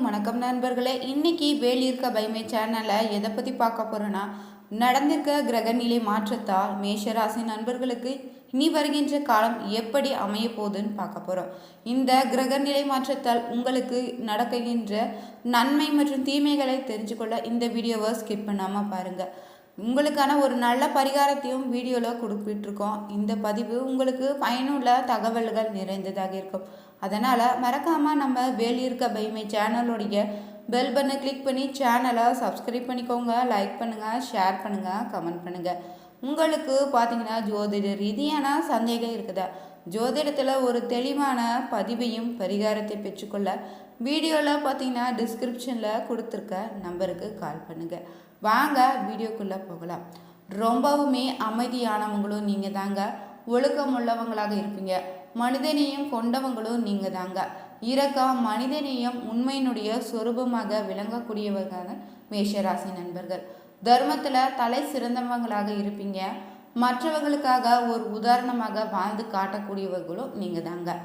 வணக்கம் நண்பர்களே. இன்னைக்கு வேலியிருக்க பைமை சேனலில் எதை பற்றி பார்க்க போகிறோன்னா, நடந்திருக்க கிரகநிலை மாற்றத்தால் மேஷராசி நண்பர்களுக்கு இனி வருகின்ற காலம் எப்படி அமைய போகுதுன்னு பார்க்க போகிறோம். இந்த கிரகநிலை மாற்றத்தால் உங்களுக்கு நடக்கின்ற நன்மை மற்றும் தீமைகளை தெரிஞ்சுக்கொள்ள இந்த வீடியோவை ஸ்கிப் பண்ணாமல் பாருங்கள். உங்களுக்கான ஒரு நல்ல பரிகாரத்தையும் வீடியோவில் கொடுப்பிட்ருக்கோம். இந்த பதிவு உங்களுக்கு பயனுள்ள தகவல்கள் நிறைந்ததாக இருக்கும். அதனால் மறக்காமல் நம்ம வேலியிருக்க பைமை சேனலுடைய பெல் பட்டனை கிளிக் பண்ணி சேனலை சப்ஸ்கிரைப் பண்ணிக்கோங்க. லைக் பண்ணுங்கள், ஷேர் பண்ணுங்கள், கமெண்ட் பண்ணுங்கள். உங்களுக்கு பார்த்தீங்கன்னா ஜோதிட ரீதியான சந்தேகம் இருக்குதா? ஜோதிடத்தில் ஒரு தெளிவான பதிவையும் பரிகாரத்தை பெற்றுக்கொள்ள வீடியோவில் பார்த்தீங்கன்னா டிஸ்கிரிப்ஷனில் கொடுத்துருக்க நம்பருக்கு கால் பண்ணுங்கள். வாங்க வீடியோக்குள்ளே போகலாம். ரொம்பவுமே அமைதியானவங்களும் நீங்கள் தாங்க. ஒழுக்கம் உள்ளவங்களாக இருப்பீங்க. மனிதநேயம் கொண்டவங்களும் நீங்கள் தாங்க. இரக்கம், மனிதநேயம் உண்மையினுடைய சொரூபமாக விளங்கக்கூடியவர்கள் மேஷராசி நண்பர்கள். தர்மத்தில் தலை சிறந்தவங்களாக இருப்பீங்க. மற்றவர்களுக்காக ஒரு உதாரணமாக வாழ்ந்து காட்டக்கூடியவர்களும் நீங்கள் தாங்க.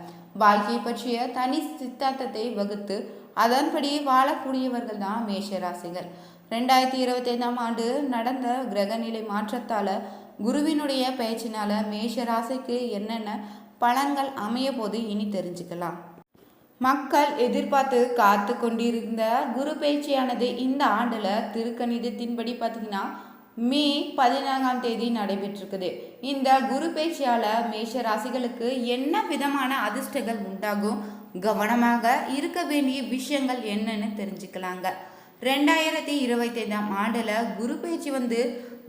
வாழ்க்கை பற்றிய தனி சித்தாந்தத்தை வகுத்து அதன்படி வாழக்கூடியவர்கள் தான் மேஷராசிகள். 2025ஆம் ஆண்டு நடந்த கிரகநிலை மாற்றத்தால் குருவினுடைய பயிற்சினால மேஷராசிக்கு என்னென்ன பலன்கள் அமைய போது இனி தெரிஞ்சுக்கலாம். மக்கள் எதிர்பார்த்து காத்து கொண்டிருந்த குரு பயிற்சியானது இந்த ஆண்டில் திருக்கணிதத்தின்படி பார்த்தீங்கன்னா மே 14ஆம் தேதி நடைபெற்றிருக்குது. இந்த குரு பயிற்சியால் மேஷ ராசிகளுக்கு என்ன விதமான அதிர்ஷ்டங்கள் உண்டாகும், கவனமாக இருக்க வேண்டிய விஷயங்கள் என்னன்னு தெரிஞ்சுக்கலாங்க. 2025ஆம் ஆண்டில் குரு பயிற்சி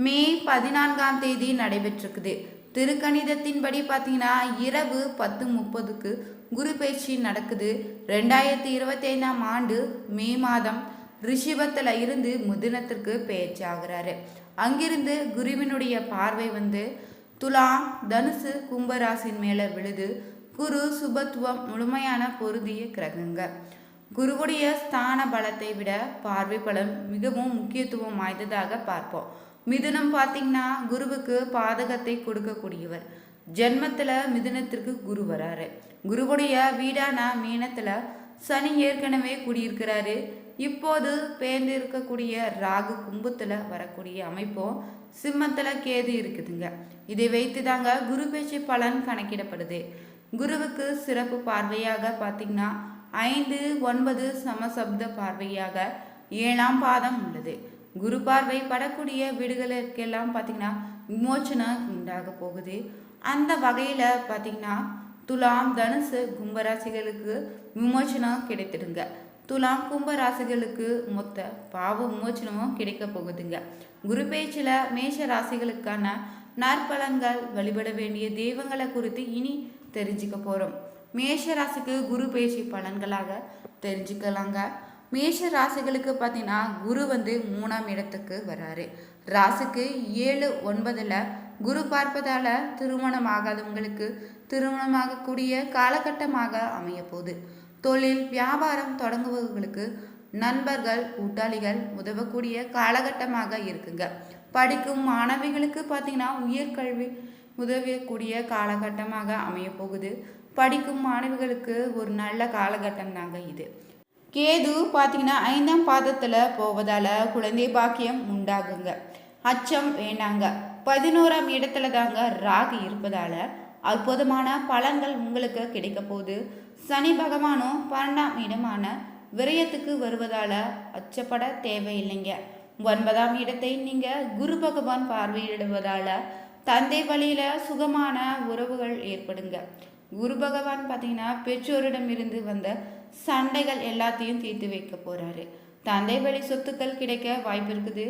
மே 14ஆம் தேதி நடைபெற்றிருக்குது. திருக்கணிதத்தின்படி பார்த்தீங்கன்னா இரவு 10:30க்கு குரு பயிற்சி நடக்குது. 2025ஆம் ஆண்டு மே மாதம் ரிஷபத்தில் இருந்து மிதுனத்திற்கு பயிற்சி ஆகிறாரு. அங்கிருந்து குருவினுடைய பார்வை துலாம், தனுசு, கும்பராசின் மேலே விழுது. குரு சுபத்துவம் முழுமையான பொருந்திய கிரகங்க. குருவுடைய ஸ்தான பலத்தை விட பார்வை பலம் மிகவும் முக்கியத்துவம் வாய்ந்ததாக பார்ப்போம். மிதுனம் பார்த்தீங்கன்னா குருவுக்கு பாதகத்தை கொடுக்கக்கூடியவர். ஜென்மத்தில் மிதுனத்திற்கு குரு வராரு. குருவுடைய வீடான மீனத்தில் சனி ஏற்கனவே குடியிருக்கிறாரு. இப்போது பேர்ந்து இருக்கக்கூடிய ராகு கும்பத்தில் வரக்கூடிய அமைப்பும் சிம்மத்தில் கேது இருக்குதுங்க. இதை வைத்து தாங்க குரு பேச்சு பலன் கணக்கிடப்படுது. குருவுக்கு சிறப்பு பார்வையாக பார்த்தீங்கன்னா 5, 9 சமசப்த பார்வையாக 7ஆம் பாதம் உள்ளது. குரு பார்வை படக்கூடிய வீடுகளுக்கெல்லாம் பார்த்தீங்கன்னா விமோச்சனம் உண்டாக போகுது. அந்த வகையில் பார்த்தீங்கன்னா துலாம், தனுசு, கும்பராசிகளுக்கு விமோச்சனம் கிடைத்திடுங்க. துலாம், கும்பராசிகளுக்கு மொத்த பாவ விமோச்சனமும் கிடைக்க போகுதுங்க. குரு பேச்சில் மேஷ ராசிகளுக்கான நற்பலன்கள், வழிபட வேண்டிய தெய்வங்களை குறித்து இனி தெரிஞ்சுக்க போகிறோம். மேஷ ராசிக்கு குரு பேச்சு பலன்களாக தெரிஞ்சுக்கலாங்க. மேஷ ராசிகளுக்கு பார்த்தீங்கன்னா குரு 3ஆம் இடத்துக்கு வராரு. ராசிக்கு 7, 9ல் குரு பார்ப்பதால் திருமணம் ஆகாதவங்களுக்கு திருமணமாகக்கூடிய காலகட்டமாக அமைய போகுது. தொழில் வியாபாரம் தொடங்குபவர்களுக்கு நண்பர்கள், கூட்டாளிகள் உதவக்கூடிய காலகட்டமாக இருக்குங்க. படிக்கும் மாணவிகளுக்கு பார்த்தீங்கன்னா உயர்கல்வி உதவக்கூடிய காலகட்டமாக அமைய போகுது. படிக்கும் மாணவிகளுக்கு ஒரு நல்ல காலகட்டம் தாங்க இது. கேது பார்த்தீங்கன்னா 5ஆம் பாதத்தில் போவதால் குழந்தை பாக்கியம் உண்டாகுங்க. அச்சம் வேண்டாங்க. 11ஆம் இடத்துல தாங்க ராகு இருப்பதால் அற்புதமான பலன்கள் உங்களுக்கு கிடைக்க போகுது. சனி பகவானும் 12ஆம் இடமான விரயத்துக்கு வருவதால் அச்சப்பட தேவையில்லைங்க. 9ஆம் இடத்தை நீங்கள் குரு பகவான் பார்வையிடுவதால் தந்தை வழியில் சுகமான உறவுகள் ஏற்படுங்க. குரு பகவான் பார்த்தீங்கன்னா பெற்றோரிடமிருந்து வந்த சண்டைகள் எல்லாத்தையும் தீர்த்து வைக்க போகிறாரு. தந்தை வழி சொத்துக்கள் கிடைக்க வாய்ப்பு இருக்குது.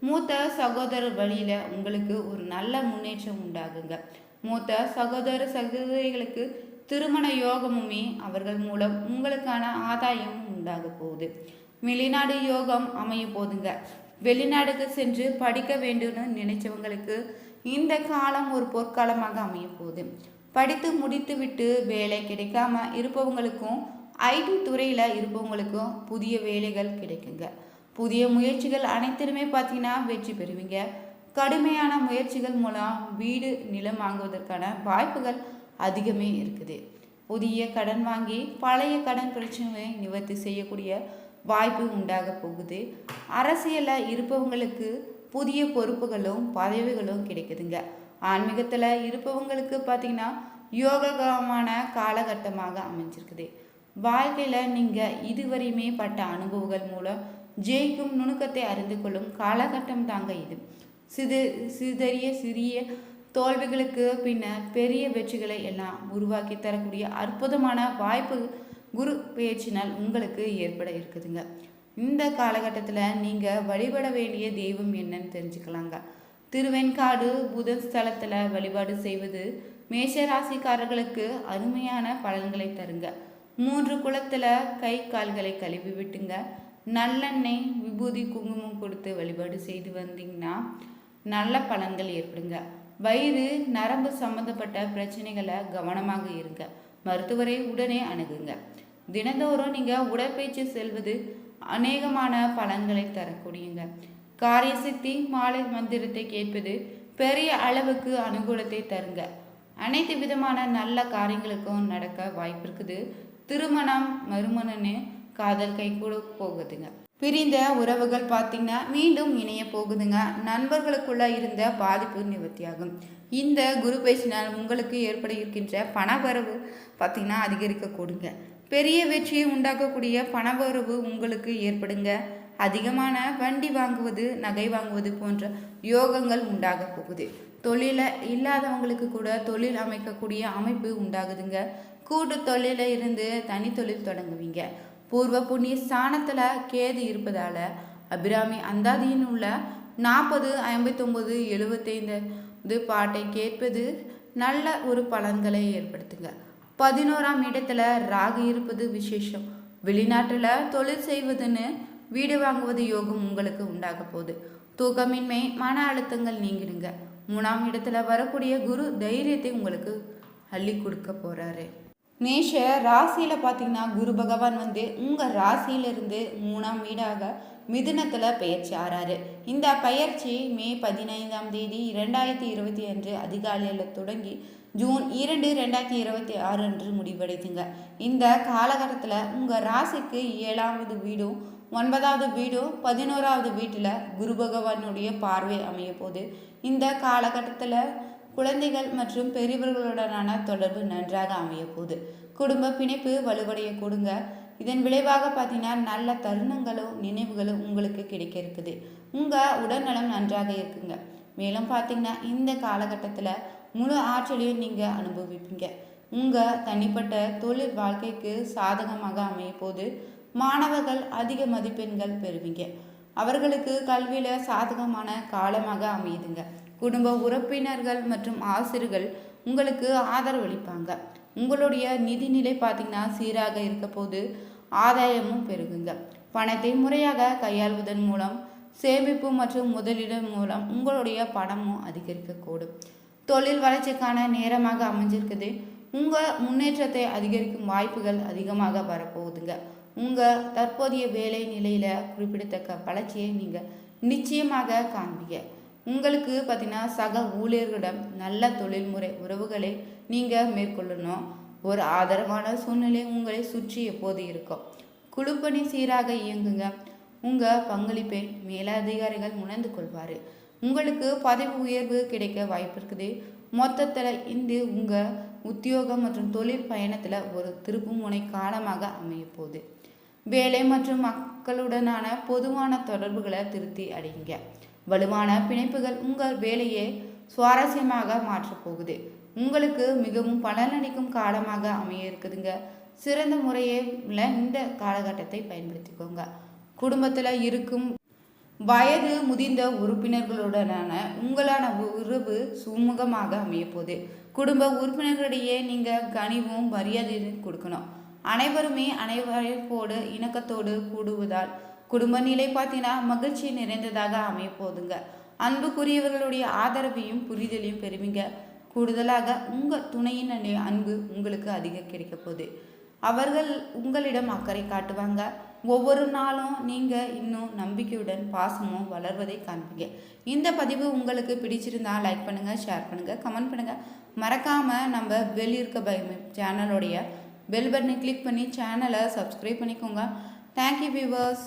மூத்த சகோதரர் வழியில் உங்களுக்கு ஒரு நல்ல முன்னேற்றம் உண்டாகுங்க. மூத்த சகோதர சகோதரிகளுக்கு திருமண யோகமுமே அவர்கள் மூலம் உங்களுக்கான ஆதாயமும் உண்டாக போகுது. வெளிநாடு யோகம் அமைய போதுங்க. வெளிநாடுக்கு சென்று படிக்க வேண்டும்னு நினைச்சவங்களுக்கு இந்த காலம் ஒரு பொற்காலமாக அமைய போகுது. படித்து முடித்து விட்டு வேலை கிடைக்காம இருப்பவங்களுக்கும் ஐடி துறையில் இருப்பவங்களுக்கும் புதிய வேலைகள் கிடைக்குங்க. புதிய முயற்சிகள் அனைத்திலுமே பார்த்தீங்கன்னா வெற்றி பெறுவீங்க. கடுமையான முயற்சிகள் மூலம் வீடு, நிலம் வாங்குவதற்கான வாய்ப்புகள் அதிகமே இருக்குது. புதிய கடன் வாங்கி பழைய கடன் பிரச்சனையை நிவர்த்தி செய்யக்கூடிய வாய்ப்பு உண்டாக போகுது. அரசியலில் இருப்பவங்களுக்கு புதிய பொறுப்புகளும் பதவிகளும் கிடைக்குதுங்க. ஆன்மீகத்தில் இருப்பவங்களுக்கு பார்த்திங்கன்னா யோகமான காலகட்டமாக அமைஞ்சிருக்குது. வாழ்க்கையில் நீங்கள் இதுவரையுமே பட்ட அனுபவங்கள் மூலம் ஜெயிக்கும் நுணுக்கத்தை அறிந்து கொள்ளும் காலகட்டம் தாங்க இது. சிறிய தோல்விகளுக்கு பின்னர் பெரிய வெற்றிகளை எல்லாம் உருவாக்கி தரக்கூடிய அற்புதமான வாய்ப்பு குரு பேச்சினால் உங்களுக்கு ஏற்பட இருக்குதுங்க. இந்த காலகட்டத்தில் நீங்கள் வழிபட வேண்டிய தெய்வம் என்னன்னு தெரிஞ்சுக்கலாங்க. திருவெண்காடு புதன் ஸ்தலத்தில் வழிபாடு செய்வது மேஷராசிக்காரர்களுக்கு அருமையான பலன்களை தருங்க. 3 குளத்தில் கை கால்களை கழுவி விட்டுங்க. நல்லெண்ணெய் விபூதி குங்குமம் கொடுத்து வழிபாடு செய்து வந்தீங்கன்னா நல்ல பலன்கள் ஏற்படுங்க. வயிறு நரம்பு சம்பந்தப்பட்ட பிரச்சனைகளை கவனமாக இருங்க. மருத்துவரை உடனே அணுகுங்க. தினந்தோறும் நீங்கள் உடற்பயிற்சி செல்வது அநேகமான பலன்களை தரக்கூடியங்க. காரியசக்தி மாலை மந்திரத்தை கேட்பது பெரிய அளவுக்கு அனுகூலத்தை தருங்க. அனைத்து விதமான நல்ல காரியங்களுக்கும் நடக்க வாய்ப்பு இருக்குது. திருமணம் மறுமணன்னு காதல் கை கூட போகுதுங்க. பிரிந்த உறவுகள் பார்த்திங்கன்னா மீண்டும் இணைய போகுதுங்க. நண்பர்களுக்குள்ள இருந்த பாதிப்பு நிவர்த்தியாகும். இந்த குரு பேசினால் உங்களுக்கு ஏற்பட இருக்கின்ற பணவரவு பார்த்திங்கன்னா அதிகரிக்க கூடுங்க. பெரிய வெற்றியை உண்டாக்கக்கூடிய பணவரவு உங்களுக்கு ஏற்படுங்க. அதிகமான வண்டி வாங்குவது நகை வாங்குவது போன்ற யோகங்கள் உண்டாக போகுது. தொழில இல்லாதவங்களுக்கு கூட தொழில் அமைக்கக்கூடிய அமைப்பு உண்டாகுதுங்க. கூட்டு தொழில இருந்து தனி தொழில் தொடங்குவீங்க. பூர்வ புண்ணிய ஸ்தானத்தில் கேது இருப்பதால் அபிராமி அந்தாதியின் உள்ள 40, 59, 75 பாட்டை கேட்பது நல்ல ஒரு பலன்களை ஏற்படுத்துங்க. 11ஆம் இடத்துல ராகு இருப்பது விசேஷம். வெளிநாட்டில் தொழில் செய்வதுன்னு வீடு வாங்குவது யோகம் உங்களுக்கு உண்டாக போகுது. தூக்கமின்மை மன அழுத்தங்கள் நீங்கிடுங்க. 3ஆம் இடத்துல வரக்கூடிய குரு தைரியத்தை உங்களுக்கு அள்ளி கொடுக்க போகிறாரு. மேஷ ராசியில் பார்த்தீங்கன்னா குரு பகவான் உங்கள் ராசியிலிருந்து 3ஆம் வீடாக மிதுனத்தில் பெயர்ச்சி ஆறாரு. இந்த பயிற்சி மே 15ஆம் தேதி 2020 அதிகாலையில் தொடங்கி ஜூன் 2, 2026 அன்று முடிவடைதுங்க. இந்த காலகட்டத்தில் உங்கள் ராசிக்கு 7வது வீடும் 9வது வீடும் 11வது வீட்டில் குரு பகவானுடைய பார்வை அமைய போது இந்த காலகட்டத்தில் குழந்தைகள் மற்றும் பெரியவர்களுடனான தொடர்பு நன்றாக அமைய போகுது. குடும்ப பிணைப்பு வலுவடைய கொடுங்க. இதன் விளைவாக பார்த்தீங்கன்னா நல்ல தருணங்களும் நினைவுகளும் உங்களுக்கு கிடைக்க இருக்குது. உங்கள் உடல்நலம் நன்றாக இருக்குங்க. மேலும் பார்த்தீங்கன்னா இந்த காலகட்டத்தில் முழு ஆற்றலையும் நீங்கள் அனுபவிப்பீங்க. உங்கள் தனிப்பட்ட தொழில் வாழ்க்கைக்கு சாதகமாக அமைய போது மாணவர்கள் அதிக மதிப்பெண்கள் பெறுவீங்க. அவர்களுக்கு கல்வியில் சாதகமான காலமாக அமையுதுங்க. குடும்ப உறுப்பினர்கள் மற்றும் ஆசிரியர்கள் உங்களுக்கு ஆதரவளிப்பாங்க. உங்களுடைய நிதிநிலை பார்த்திங்கன்னா சீராக இருக்க போது ஆதாயமும் பெருகுங்க. பணத்தை முறையாக கையாள்வதன் மூலம் சேமிப்பு மற்றும் முதலீடு மூலம் உங்களுடைய பணமும் அதிகரிக்கக்கூடும். தொழில் வளர்ச்சிக்கான நேரமாக அமைஞ்சிருக்குது. உங்கள் முன்னேற்றத்தை அதிகரிக்கும் வாய்ப்புகள் அதிகமாக வரப்போகுதுங்க. உங்கள் தற்போதைய வேலை நிலையில் குறிப்பிடத்தக்க வளர்ச்சியை நீங்கள் நிச்சயமாக காண்பீங்க. உங்களுக்கு பார்த்தீங்கன்னா சக ஊழியர்களிடம் நல்ல தொழில்முறை உறவுகளை நீங்கள் மேற்கொள்ளணும். ஒரு ஆதரவான சூழ்நிலை உங்களை சுற்றி எப்போது இருக்கும். குழுப்பணி சீராக இயங்குங்க. உங்கள் பங்களிப்பை மேலதிகாரிகள் உணர்ந்து கொள்வார். உங்களுக்கு பதவி உயர்வு கிடைக்க வாய்ப்பு இருக்குது. மொத்தத்தில் இந்த உங்கள் உத்தியோகம் மற்றும் தொழில் பயணத்தில் ஒரு திருப்புமுனை காலமாக அமைய போகுது. வேலை மற்றும் மக்களுடனான பொதுவான தொடர்புகளை திருப்தி அடையுங்க. வலுவான பிணைப்புகள் உங்கள் வேலையை சுவாரஸ்யமாக மாற்றப்போகுது. உங்களுக்கு மிகவும் பலனளிக்கும் காலமாக அமைய இருக்குதுங்க. சிறந்த முறையில் இந்த காலகட்டத்தை பயன்படுத்திக்கோங்க. குடும்பத்தில் இருக்கும் வயது முதிர்ந்த உறுப்பினர்களுடனான உங்களான உறவு சுமூகமாக அமைய போகுது. குடும்ப உறுப்பினர்களிடையே நீங்கள் கனிவும் மரியாதையும் கொடுக்கணும். அனைவருமே அனைவரோடு இணக்கத்தோடு கூடுவதால் குடும்ப நிலை பார்த்தீங்கன்னா மகிழ்ச்சி நிறைந்ததாக அமைய போதுங்க. அன்புக்குரியவர்களுடைய ஆதரவையும் புரிதலையும் பெறுவீங்க. கூடுதலாக உங்கள் துணையினுடைய அன்பு உங்களுக்கு அதிக கிடைக்க போகுது. அவர்கள் உங்களிடம் அக்கறை காட்டுவாங்க. ஒவ்வொரு நாளும் நீங்கள் இன்னும் நம்பிக்கையுடன் பாசமும் வளர்வதை காண்பீங்க. இந்த பதிவு உங்களுக்கு பிடிச்சிருந்தா லைக் பண்ணுங்கள், ஷேர் பண்ணுங்கள், கமெண்ட் பண்ணுங்கள். மறக்காமல் நம்ம வெளியிருக்க பயம் சேனலோடைய பெல் பட்டனை கிளிக் பண்ணி சேனலை சப்ஸ்கிரைப் பண்ணிக்கோங்க. Thank you viewers.